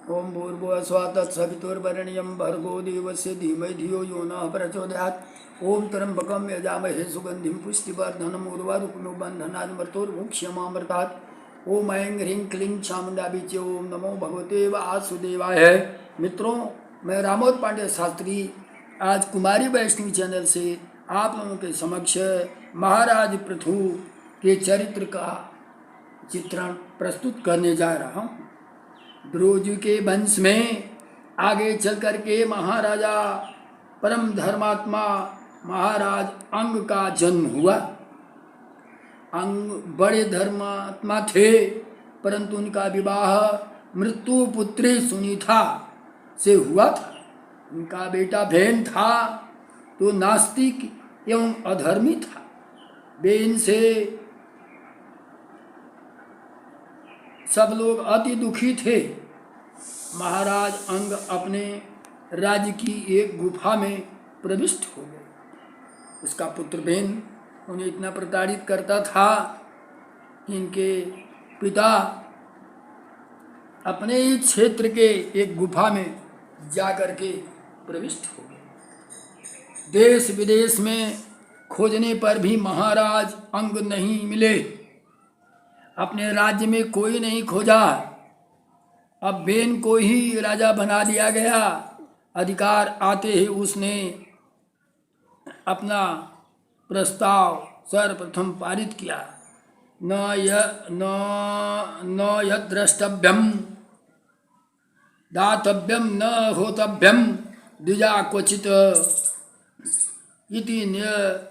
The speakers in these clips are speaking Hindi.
ओम भूर्भुवः स्वः तत्सवितुर्वरेण्यं भर्गो देवस्य धीमहि धियो यो नः प्रचोदयात्। ओम त्र्यंबकं यजामहे सुगंधिं पुष्टिवर्धनम् उर्वारुकमिव बन्धनात् मृत्योर्मुक्षयमामृतात्। ओम ऐं ह्रीं क्लीं चामुण्डाभिचे ओम नमो भगवते वासुदेवाय। मित्रों, मैं रामोद पांडे शास्त्री आज कुमारी वैष्णवी चैनल से आप लोगों के समक्ष महाराज पृथु के चरित्र का चित्रण प्रस्तुत करने जा रहा हूँ। द्रोजु के वंश में आगे चल कर के महाराजा परम धर्मात्मा महाराज अंग का जन्म हुआ। अंग बड़े धर्मात्मा थे, परंतु उनका विवाह मृत्यु पुत्री सुनीता से हुआ था। उनका बेटा भेन था तो नास्तिक एवं अधर्मी था। बेन से सब लोग अति दुखी थे। महाराज अंग अपने राज्य की एक गुफा में प्रविष्ट हो गए। उसका पुत्र बेन उन्हें इतना प्रताड़ित करता था कि इनके पिता अपने ही क्षेत्र के एक गुफा में जाकर के प्रविष्ट हो गए। देश विदेश में खोजने पर भी महाराज अंग नहीं मिले। अपने राज्य में कोई नहीं खोजा। अब बेन को ही राजा बना दिया गया। अधिकार आते ही उसने अपना प्रस्ताव सर्वप्रथम पारित किया। न यद्रष्टव्यम दातव्यम न होतव्यम द्विजा क्वचित इति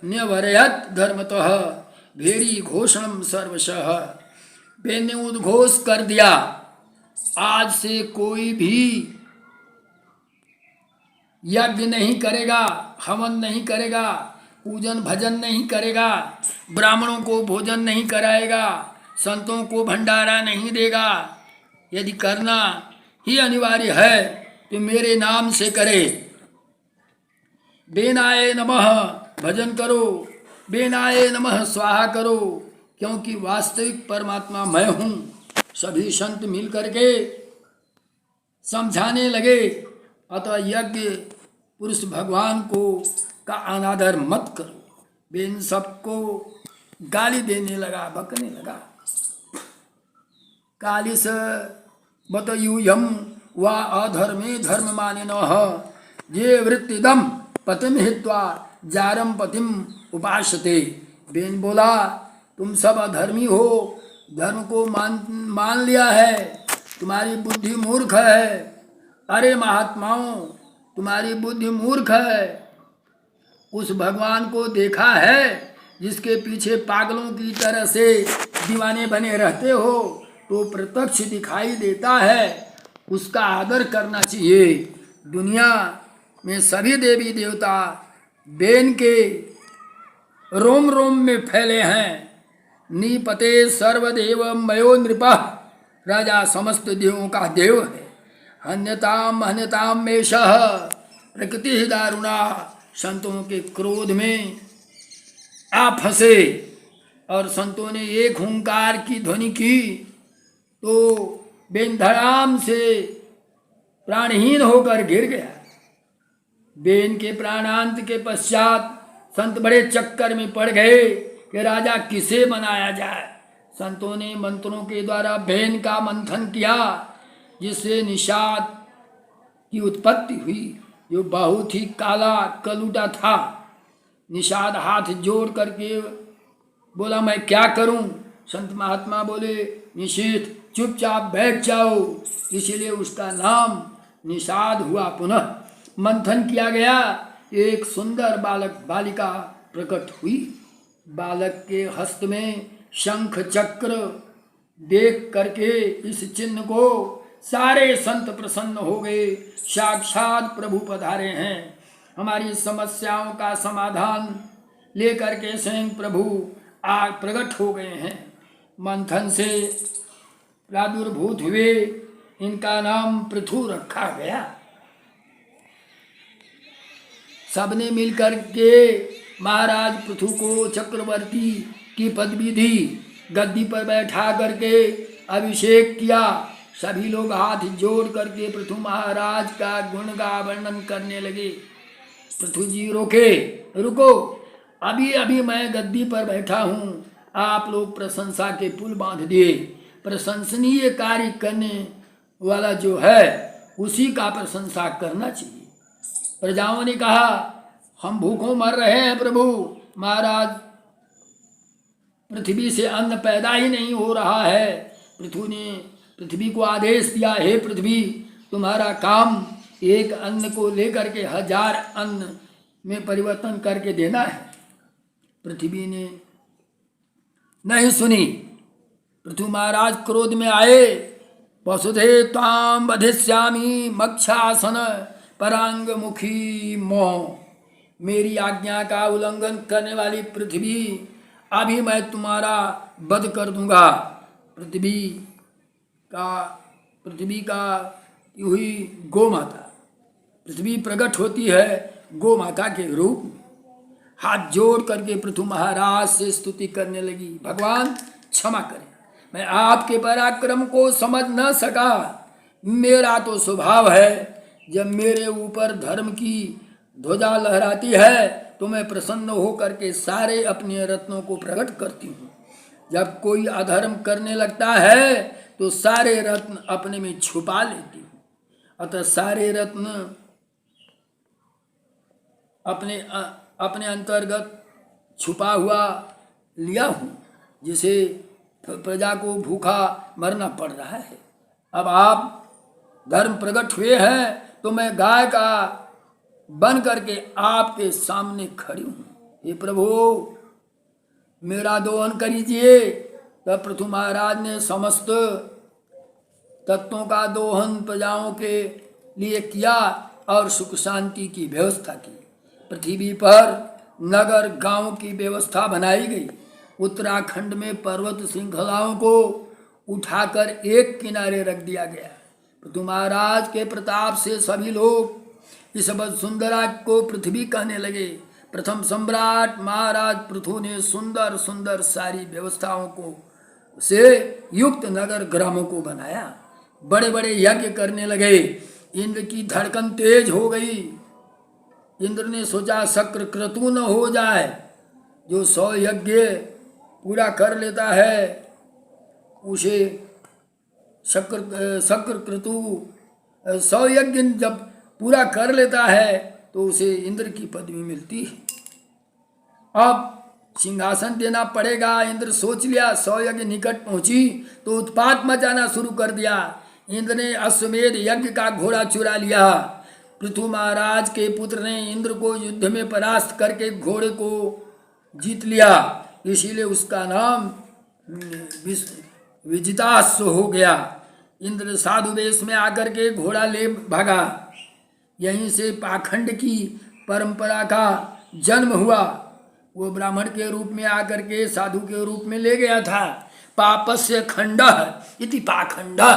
न्यवरयत धर्मतः भेरी घोषणम सर्वशः। बेन ने उद्घोष कर दिया, आज से कोई भी यज्ञ नहीं करेगा, हवन नहीं करेगा, पूजन भजन नहीं करेगा, ब्राह्मणों को भोजन नहीं कराएगा, संतों को भंडारा नहीं देगा। यदि करना ही अनिवार्य है तो मेरे नाम से करे। बेनाय नमः भजन करो, बेनाय नमः स्वाहा करो, क्योंकि वास्तविक परमात्मा मैं हूँ। सभी संत मिल करके समझाने लगे, अतः यज्ञ पुरुष भगवान को का अनादर मत करो। बेन सबको गाली देने लगा, बकने लगा। कालिस बतयूयम वा अधर्मे धर्म मानिनः ये वृत्तिदम पतिम हित्वा जारम पतिम उपासते। बेन बोला, तुम सब अधर्मी हो, धर्म को मान लिया है, तुम्हारी बुद्धि मूर्ख है। अरे महात्माओं, तुम्हारी बुद्धि मूर्ख है। उस भगवान को देखा है जिसके पीछे पागलों की तरह से दीवाने बने रहते हो, तो प्रत्यक्ष दिखाई देता है, उसका आदर करना चाहिए। दुनिया में सभी देवी देवता बेन के रोम रोम में फैले हैं। निपते सर्वदेव मयो नृपः, राजा समस्त देवों का देव है। हन्यताम मेषः प्रकृति ही दारुणा। संतों के क्रोध में आ फंसे और संतों ने एक हुंकार की ध्वनि की तो बेन धड़ाम से प्राणहीन होकर गिर गया। बेन के प्राणांत के पश्चात संत बड़े चक्कर में पड़ गए कि राजा किसे बनाया जाए। संतों ने मंत्रों के द्वारा बेन का मंथन किया, जिससे निषाद की उत्पत्ति हुई, जो बहुत ही काला कलूटा था। निषाद हाथ जोड़ करके बोला, मैं क्या करूं? संत महात्मा बोले, निषेध चुपचाप बैठ जाओ। इसीलिए उसका नाम निषाद हुआ। पुनः मंथन किया गया, एक सुंदर बालक बालिका प्रकट हुई। बालक के हस्त में शंख चक्र देख करके इस चिन्ह को सारे संत प्रसन्न हो गए। साक्षात प्रभु पधारे हैं। हमारी समस्याओं का समाधान लेकर के स्वयं प्रभु आज प्रकट हो गए हैं। मंथन से प्रादुर्भूत हुए, इनका नाम पृथु रखा गया। सबने मिलकर के महाराज पृथु को चक्रवर्ती की पदवी दी। गद्दी पर बैठा करके अभिषेक किया। सभी लोग हाथ जोड़ करके पृथु महाराज का गुण का वर्णन करने लगे। पृथु जी रोके, रुको, अभी अभी मैं गद्दी पर बैठा हूँ, आप लोग प्रशंसा के पुल बांध दिए। प्रशंसनीय कार्य करने वाला जो है उसी का प्रशंसा करना चाहिए। प्रजाओं ने कहा, हम भूखों मर रहे हैं प्रभु महाराज, पृथ्वी से अन्न पैदा ही नहीं हो रहा है। पृथु ने पृथ्वी को आदेश दिया, हे पृथ्वी, तुम्हारा काम एक अन्न को लेकर के 1000 अन्न में परिवर्तन करके देना है। पृथ्वी ने नहीं सुनी। पृथु महाराज क्रोध में आए। वसुधे ताम वधिष्यामि मक्षासन परांग मुखी मोह, मेरी आज्ञा का उल्लंघन करने वाली पृथ्वी, अभी मैं तुम्हारा वध कर दूंगा। पृथ्वी का हुई गौ माता, पृथ्वी प्रकट होती है गौ माता के रूप में। हाथ जोड़ करके पृथु महाराज से स्तुति करने लगी, भगवान क्षमा करें, मैं आपके पराक्रम को समझ न सका। मेरा तो स्वभाव है, जब मेरे ऊपर धर्म की ध्वजा लहराती है तो मैं प्रसन्न होकर के सारे अपने रत्नों को प्रकट करती हूँ। जब कोई अधर्म करने लगता है तो सारे रत्न अपने में छुपा लेती हूँ। अतः सारे रत्न अपने अंतर्गत छुपा हुआ लिया हूँ, जिसे प्रजा को भूखा मरना पड़ रहा है। अब आप धर्म प्रकट हुए हैं तो मैं गाय का बन करके आपके सामने खड़ी हूँ। हे प्रभु, मेरा दोहन करीजिए। तब पृथु महाराज ने समस्त तत्वों का दोहन प्रजाओं के लिए किया और सुख शांति की व्यवस्था की। पृथ्वी पर नगर गांव की व्यवस्था बनाई गई। उत्तराखंड में पर्वत श्रृंखलाओं को उठाकर एक किनारे रख दिया गया। पृथु महाराज के प्रताप से सभी लोग इस सुंदरा को पृथ्वी कहने लगे। प्रथम सम्राट महाराज पृथु ने सुंदर सुंदर सारी व्यवस्थाओं को से युक्त नगर ग्रामों को बनाया। बड़े बड़े यज्ञ करने लगे। इंद्र की धड़कन तेज हो गई। इंद्र ने सोचा शक्र क्रतु न हो जाए। जो 100 यज्ञ पूरा कर लेता है उसे शक्र क्रतु 100 यज्ञ जब पूरा कर लेता है तो उसे इंद्र की पदवी मिलती है। अब सिंहासन देना पड़ेगा। इंद्र सोच लिया। 100 यज्ञ निकट पहुंची तो उत्पात मचाना शुरू कर दिया। इंद्र ने अश्वमेध यज्ञ का घोड़ा चुरा लिया। पृथु महाराज के पुत्र ने इंद्र को युद्ध में परास्त करके घोड़े को जीत लिया, इसीलिए उसका नाम विजिताश्व हो गया। इंद्र साधु वेश में आकर के घोड़ा ले भागा। यहीं से पाखंड की परंपरा का जन्म हुआ। वो ब्राह्मण के रूप में आकर के साधु के रूप में ले गया था। पापस्य खंडः इति पाखंडः,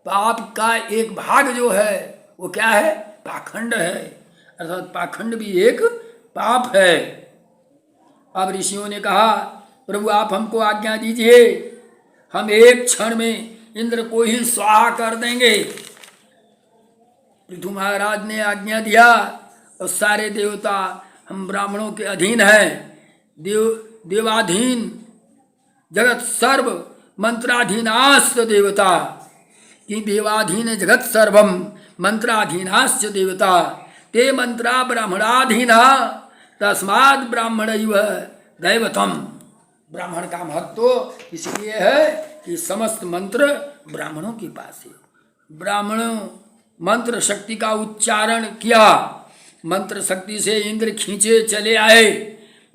पाप का एक भाग जो है वो क्या है? पाखंड है। अर्थात पाखंड भी एक पाप है। अब ऋषियों ने कहा, प्रभु आप हमको आज्ञा दीजिए, हम एक क्षण में इंद्र को ही स्वाहा कर देंगे। पृथु महाराज ने आज्ञा दिया और सारे देवता हम ब्राह्मणों के अधीन हैं। देवाधीन जगत सर्व मंत्राधीनास्त देवता कि देवाधीन जगत सर्वम मंत्राधीनाश्च देवता ते मंत्रा ब्राह्मणाधीना तस्माद् ब्राह्मणैव दैवतम। ब्राह्मण का महत्व इसलिए है कि समस्त मंत्र ब्राह्मणों के पास है। ब्राह्मणों मंत्र शक्ति का उच्चारण किया, मंत्र शक्ति से इंद्र खींचे चले आए।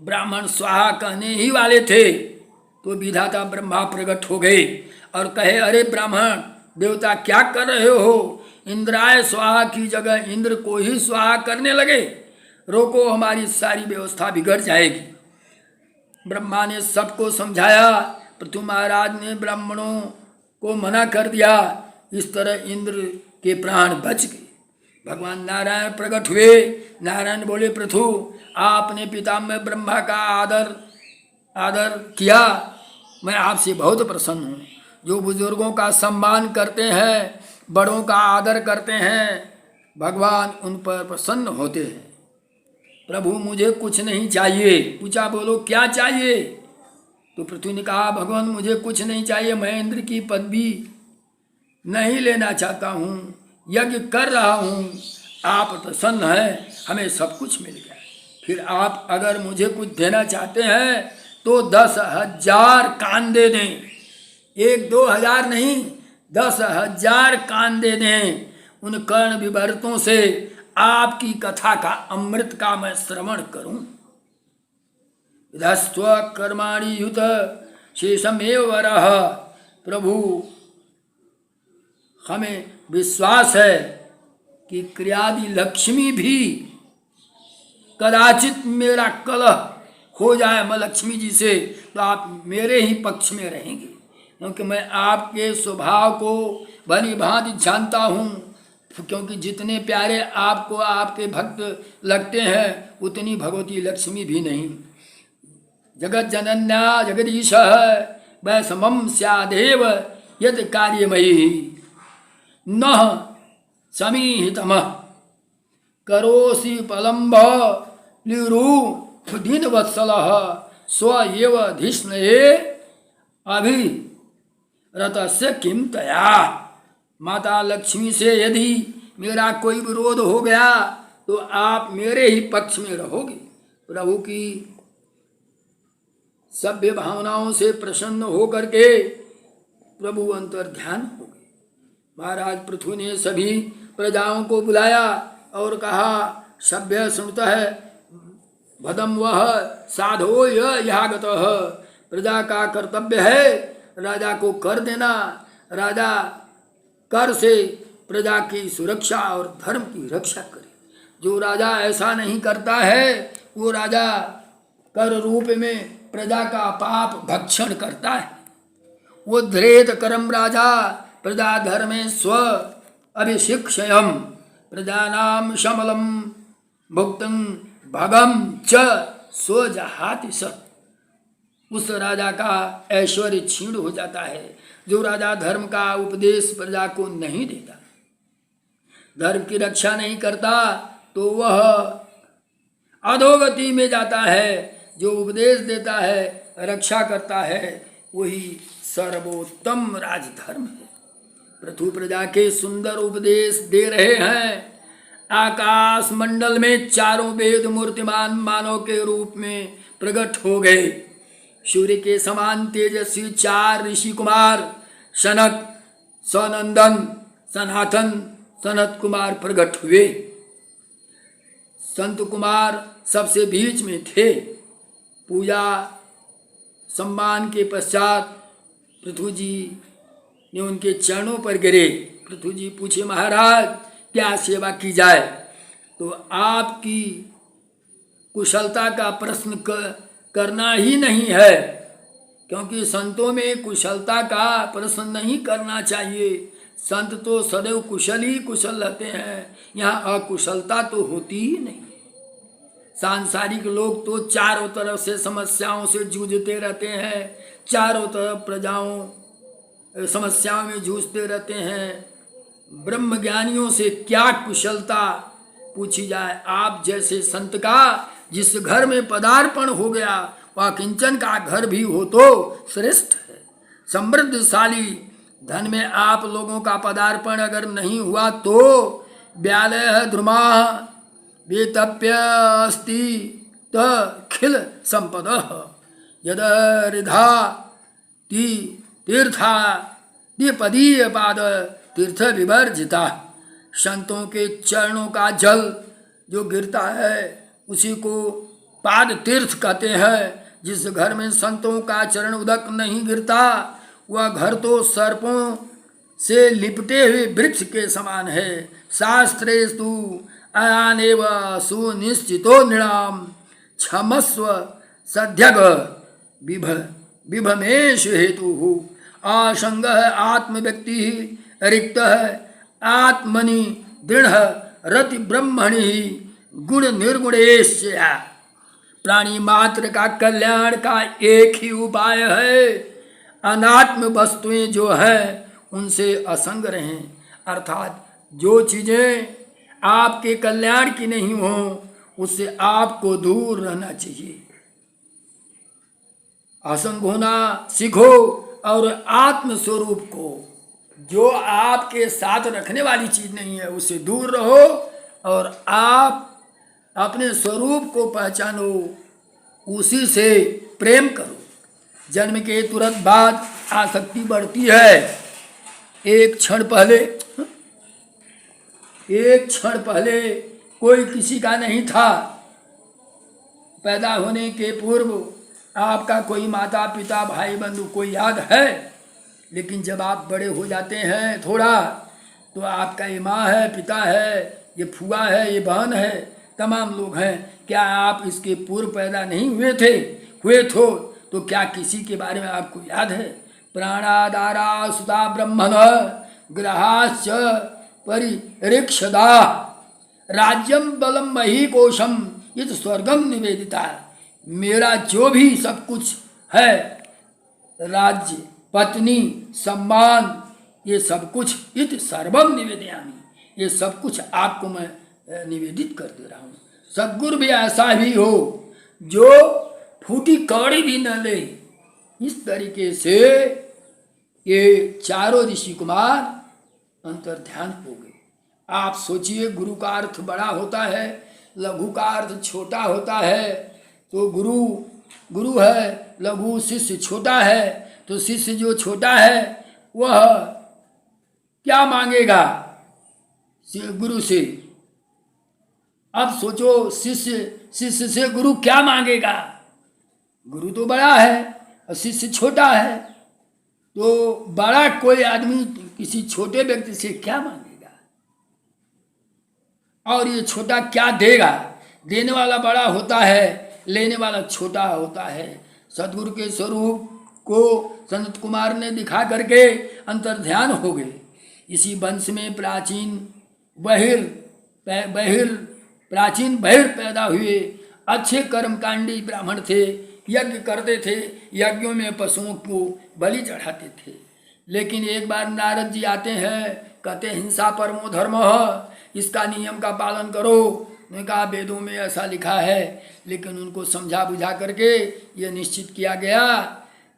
ब्राह्मण स्वाहा कहने ही वाले थे तो विधाता ब्रह्मा प्रकट हो गए और कहे, अरे ब्राह्मण देवता क्या कर रहे हो? इंद्राय स्वाहा की जगह इंद्र को ही स्वाहा करने लगे। रोको, हमारी सारी व्यवस्था बिगड़ जाएगी। ब्रह्मा ने सबको समझाया। पृथु महाराज ने ब्राह्मणों को मना कर दिया। इस तरह इंद्र के प्राण बच गए। भगवान नारायण प्रकट हुए। नारायण बोले, पृथु आपने पितामह ब्रह्मा का आदर किया, मैं आपसे बहुत प्रसन्न हूँ। जो बुजुर्गों का सम्मान करते हैं, बड़ों का आदर करते हैं, भगवान उन पर प्रसन्न होते हैं। प्रभु मुझे कुछ नहीं चाहिए। पूछा बोलो क्या चाहिए? तो पृथ्वी ने कहा भगवान मुझे कुछ नहीं चाहिए, मैं इंद्र की पदवी नहीं लेना चाहता हूँ, यज्ञ कर रहा हूँ, आप प्रसन्न हैं, हमें सब कुछ मिल गया। फिर आप अगर मुझे कुछ देना चाहते हैं तो 10,000 कान दे दें, 1-2 हजार नहीं, 10,000 कान दे दें। उन कर्ण विवर्तों से आपकी कथा का अमृत का मैं श्रवण करूं। विधस्व कर्माणि युत शेषमेव वरः। प्रभु हमें विश्वास है कि क्रियादि लक्ष्मी भी कदाचित मेरा कलह हो जाए माँ लक्ष्मी जी से तो आप मेरे ही पक्ष में रहेंगे, क्योंकि मैं आपके स्वभाव को भली भांति जानता हूँ। क्योंकि जितने प्यारे आपको आपके भक्त लगते हैं उतनी भगवती लक्ष्मी भी नहीं। जगत जनन्या जगदीश वै समम स्यादेव यद कार्यमयी न समीहितम करोसि पलम्ब लिरुदीन वत्सलः स्व एव धिष्णये अभिरतस्य किम तया। माता लक्ष्मी से यदि मेरा कोई विरोध हो गया तो आप मेरे ही पक्ष में रहोगे। प्रभु की सभ्य भावनाओं से प्रसन्न होकर के प्रभु अंतर ध्यान हो गए। महाराज पृथु ने सभी प्रजाओं को बुलाया और कहा सभ्य सुनता है भदम वह साधो यागतः। प्रजा का कर्तव्य है राजा को कर देना। राजा कर से प्रजा की सुरक्षा और धर्म की रक्षा करे। जो राजा ऐसा नहीं करता है वो राजा कर रूप में प्रजा का पाप भक्षण करता है। वो धृत करम राजा प्रजा धर्मे स्व अभिशिक्षयम प्रजानाम शमलम भुक्तं भगम च स्वजहाति स। उस राजा का ऐश्वर्य क्षीण हो जाता है जो राजा धर्म का उपदेश प्रजा को नहीं देता, धर्म की रक्षा नहीं करता, तो वह अधोगति में जाता है। जो उपदेश देता है, रक्षा करता है, वही सर्वोत्तम राजधर्म है। पृथु प्रजा के सुंदर उपदेश दे रहे हैं। आकाश मंडल में चारों वेद मूर्तिमान मानव के रूप में प्रकट हो गए। सूर्य के समान तेजस्वी 4 ऋषि कुमार सनक, सनंदन, सनातन, सनत कुमार प्रकट हुए। संत कुमार सबसे बीच में थे। पूजा सम्मान के पश्चात पृथु जी ने उनके चरणों पर गिरे। पृथु जी पूछे महाराज क्या सेवा की जाए? तो आपकी कुशलता का प्रश्न करना ही नहीं है, क्योंकि संतों में कुशलता का प्रश्न नहीं करना चाहिए। संत तो सदैव कुशल ही कुशल रहते हैं, यहाँ अकुशलता तो होती ही नहीं। सांसारिक लोग तो चारों तरफ से समस्याओं से जूझते रहते हैं, चारों तरफ प्रजाओं समस्याओं में जूझते रहते हैं। ब्रह्म ज्ञानियों से क्या कुशलता पूछी जाए। आप जैसे संत का जिस घर में पदार्पण हो गया वह किंचन का घर भी हो तो श्रेष्ठ है। समृद्धशाली धन में आप लोगों का पदार्पण अगर नहीं हुआ तो व्यालय ध्रुमा वेतप्य अस्ति तखिल संपद यद रिधा तीर्था द्विपदीय पाद तीर्थ विवर्जिता। संतों के चरणों का जल जो गिरता है उसी को पाद तीर्थ कहते हैं। जिस घर में संतों का चरण उदक नहीं गिरता वह घर तो सर्पों से लिपटे हुए वृक्ष के समान है। शास्त्रेस्तु अयानेव सुनिश्चितो नृणाम क्षमस्व सद्यग विभमेश हेतु आसंग आत्म व्यक्ति रिक्त आत्मनि दृढ़ रति ब्रह्मणि गुण निर्गुणेश। प्राणी मात्र का कल्याण का एक ही उपाय है, अनात्म वस्तुएं जो है उनसे असंग रहें, अर्थात जो चीज़ें आपके कल्याण की नहीं हो उससे आपको दूर रहना चाहिए। असंग होना सीखो और आत्म स्वरूप को, जो आपके साथ रखने वाली चीज नहीं है, उससे दूर रहो और आप अपने स्वरूप को पहचानो, उसी से प्रेम करो। जन्म के तुरंत बाद आसक्ति बढ़ती है। एक क्षण पहले कोई किसी का नहीं था। पैदा होने के पूर्व आपका कोई माता पिता भाई बंधु कोई याद है, लेकिन जब आप बड़े हो जाते हैं थोड़ा, तो आपका ये माँ है, पिता है, ये फुआ है, ये बहन है, तमाम लोग हैं। क्या आप इसके पूर्व पैदा नहीं हुए तो क्या किसी के बारे में आपको याद है? प्राणादारा सुता ब्रह्मण ग्रहाश्च परिरीक्षदा राज्यम बलम मही कोशम ये तो स्वर्गम निवेदिता। मेरा जो भी सब कुछ है, राज्य, पत्नी, सम्मान, ये सब कुछ इत सर्वम निवेदयामी, ये सब कुछ आपको मैं निवेदित कर दे रहा हूँ। सद्गुरु भी ऐसा भी हो जो फूटी कौड़ी भी न ले। इस तरीके से ये चारों ऋषि कुमार अंतर्ध्यान हो गए। आप सोचिए, गुरु का अर्थ बड़ा होता है, लघु का अर्थ छोटा होता है। तो गुरु है, लघु शिष्य छोटा है। तो शिष्य जो छोटा है वह क्या मांगेगा गुरु से? अब सोचो, शिष्य से गुरु क्या मांगेगा? गुरु तो बड़ा है और शिष्य छोटा है, तो बड़ा कोई आदमी किसी छोटे व्यक्ति से क्या मांगेगा? और ये छोटा क्या देगा? देने वाला बड़ा होता है, लेने वाला छोटा होता है। सदगुरु के स्वरूप को संत कुमार ने दिखा करके अंतर्ध्यान हो गए। इसी वंश में प्राचीन बहिर पैदा हुए अच्छे कर्मकांडी ब्राह्मण थे। यज्ञ करते थे, यज्ञों में पशुओं को बलि चढ़ाते थे। लेकिन एक बार नारद जी आते हैं, कहते हिंसा परमो धर्म, इसका नियम का पालन करो। उन्होंने कहा वेदों में ऐसा लिखा है, लेकिन उनको समझा बुझा करके ये निश्चित किया गया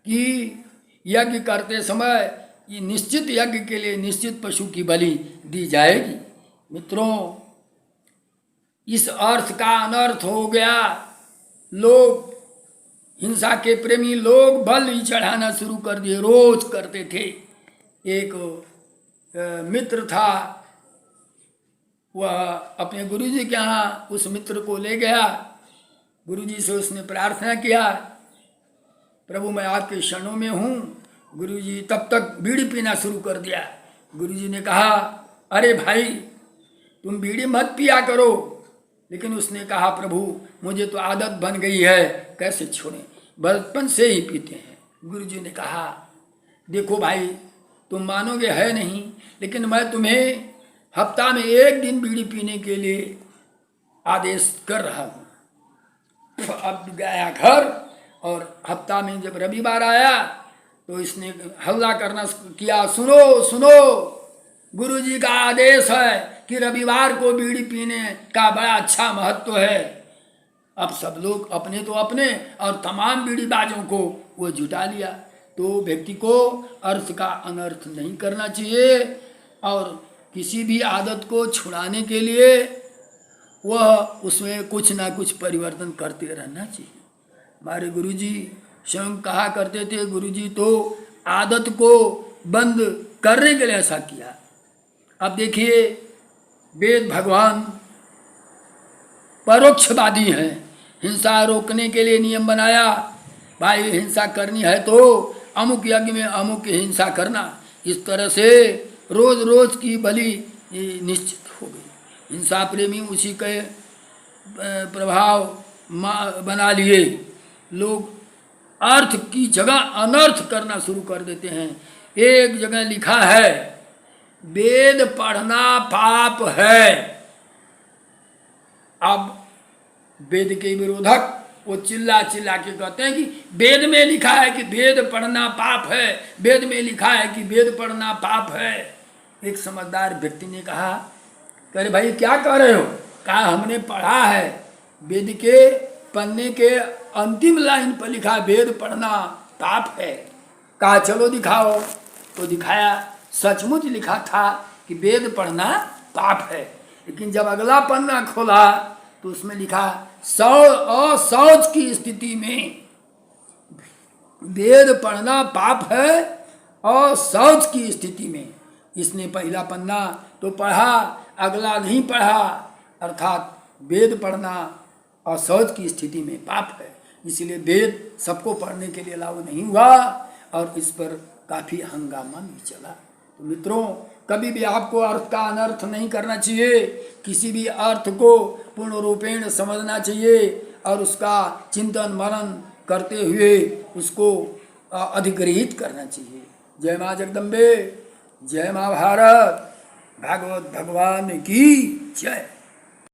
कि यज्ञ करते समय ये निश्चित यज्ञ के लिए निश्चित पशु की बलि दी जाएगी। मित्रों, इस अर्थ का अनर्थ हो गया। लोग, हिंसा के प्रेमी लोग बलि चढ़ाना शुरू कर दिए, रोज करते थे। एक मित्र था, वह अपने गुरुजी के यहाँ उस मित्र को ले गया। गुरुजी से उसने प्रार्थना किया, प्रभु मैं आपके शरणों में हूँ। गुरुजी तब तक बीड़ी पीना शुरू कर दिया। गुरुजी ने कहा, अरे भाई तुम बीड़ी मत पिया करो। लेकिन उसने कहा, प्रभु मुझे तो आदत बन गई है, कैसे छोड़ें, बचपन से ही पीते हैं। गुरुजी ने कहा, देखो भाई तुम मानोगे है नहीं, लेकिन मैं तुम्हें हफ्ता में एक दिन बीड़ी पीने के लिए आदेश कर रहा हूँ। अब गया घर और हफ्ता में जब रविवार आया तो इसने हल्ला करना किया, सुनो सुनो, गुरुजी का आदेश है कि रविवार को बीड़ी पीने का बड़ा अच्छा महत्व है। अब सब लोग अपने तो अपने और तमाम बीड़ीबाजों को वो जुटा लिया। तो व्यक्ति को अर्थ का अनर्थ नहीं करना चाहिए और किसी भी आदत को छुड़ाने के लिए वह उसमें कुछ ना कुछ परिवर्तन करते रहना चाहिए। हमारे गुरुजी स्वयं कहा करते थे, गुरुजी तो आदत को बंद करने के लिए ऐसा किया। अब देखिए, वेद भगवान परोक्षवादी हैं। हिंसा रोकने के लिए नियम बनाया, भाई हिंसा करनी है तो अमुक यज्ञ में अमुक हिंसा करना। इस तरह से रोज रोज की बलि निश्चित हो गई। हिंसा प्रेमी उसी के प्रभाव बना लिए। लोग अर्थ की जगह अनर्थ करना शुरू कर देते हैं। एक जगह लिखा है, वेद पढ़ना पाप है। अब वेद के विरोधक वो चिल्ला चिल्ला के कहते हैं कि वेद में लिखा है कि वेद पढ़ना पाप है, वेद में लिखा है कि वेद पढ़ना पाप है। एक समझदार व्यक्ति ने कहा, अरे भाई क्या कह रहे हो? कहा हमने पढ़ा है, वेद के पढ़ने के अंतिम लाइन पर लिखा वेद पढ़ना पाप है। कहा चलो दिखाओ। तो दिखाया, सचमुच लिखा था कि वेद पढ़ना पाप है। लेकिन जब अगला पन्ना खोला तो उसमें लिखा शौच की स्थिति में वेद पढ़ना पाप है, और शौच की स्थिति में। इसने पहला पन्ना तो पढ़ा, अगला नहीं पढ़ा, अर्थात वेद पढ़ना और शौच की स्थिति में पाप है। इसलिए वेद सबको पढ़ने के लिए लागू नहीं हुआ, और इस पर काफ़ी हंगामा भी चला। तो मित्रों, कभी भी आपको अर्थ का अनर्थ नहीं करना चाहिए, किसी भी अर्थ को पूर्ण रूपेण समझना चाहिए और उसका चिंतन मनन करते हुए उसको अधिग्रहित करना चाहिए। जय माँ जगदम्बे, जय माँ भारत, भागवत भगवान की जय।